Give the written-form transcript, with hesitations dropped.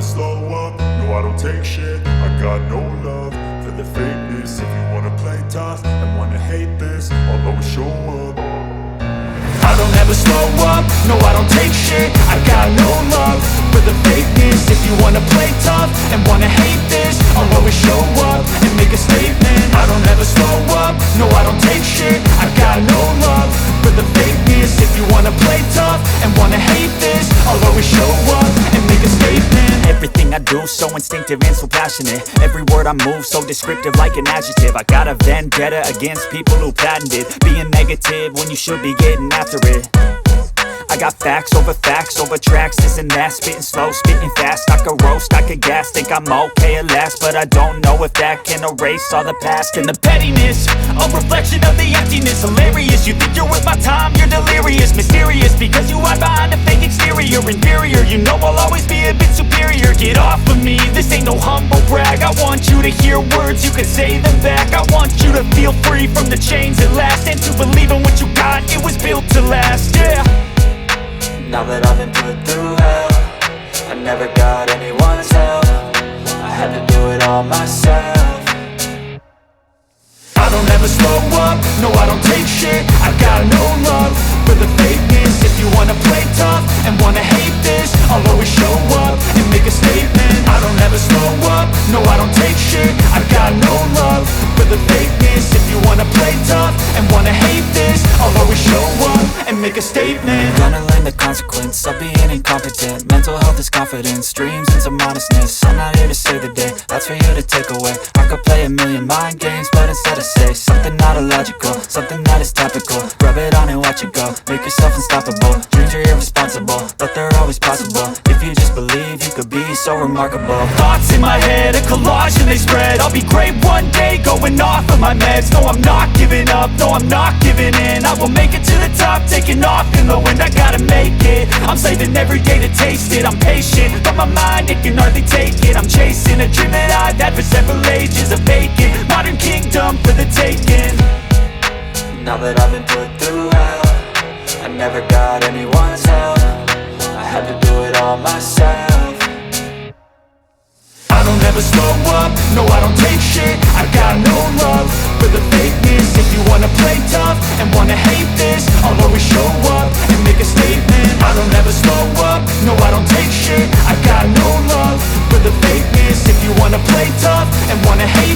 slow up, no I don't take shit. I got no love for the fakeness. If you wanna play tough and wanna hate this, I'll always show up. I don't ever slow up, no I don't take shit. I got no love for the fakeness. If you wanna play tough and wanna hate this, I'll always show up and make a statement. I don't ever slow up, no I don't take shit. I got no love for the fakeness. If you wanna play tough and wanna hate this, I'll always show up and make a statement. Everything I do so instinctive and so passionate. Every word I move so descriptive like an adjective. I got a vendetta against people who patented being negative when you should be getting after it. I got facts over tracks, this and that. Spitting slow, spitting fast, I could roast, I could gas. Think I'm okay at last, but I don't know if that can erase all the past. And the pettiness, a reflection of the emptiness. Hilarious, you think you're worth my time, you're delirious. Mysterious, because you hide behind a fake exterior. Inferior, you know I'll always be a bit superior. Get off of me, this ain't no humble brag. I want you to hear words, you can say them back. I want you to feel free from the chains at last, and to believe in what you got, it was built to last, yeah. Now that I've been put through hell, I never got anyone's help. I had to do it all myself. I don't ever slow up, no I don't take shit. I got no love for the fakeness. If you wanna play tough and wanna hate this, I'll always show up and make a statement. I don't ever slow up, no I don't take shit. I got no love for the fakeness. If you wanna play tough and wanna hate this, I'll always show up and make a statement. Gonna learn the consequence of being incompetent. Mental health is confidence, dreams and some honestness. I'm not here to save the day, that's for you to take away. I could play a million mind games, but instead I say something not illogical, something that is topical. Rub it on and watch it go, make yourself unstoppable. Dreams are irresponsible, but they're always possible. If you just believe, you could be so remarkable. Thoughts in my head, a collage and they spread. I'll be great one day, going off of my meds. No, I'm not giving up, no, I'm not giving in. I will make it to the top, taking off in the wind. I gotta make it, I'm saving every day to taste it. I'm patient, but my mind, it can hardly take it. I'm chasing a dream that I've had for several ages. A vacant, modern kingdom for the taking. Now that I've been put through hell, I never got anyone's help. I had to do it all myself. I don't ever slow up, no I don't take shit. I got no love for the fakeness. If you wanna play tough and wanna hate this, I'll always show up and make a statement. I don't ever slow up, no I don't take shit. I got no love for the fakeness. If you wanna play tough and wanna hate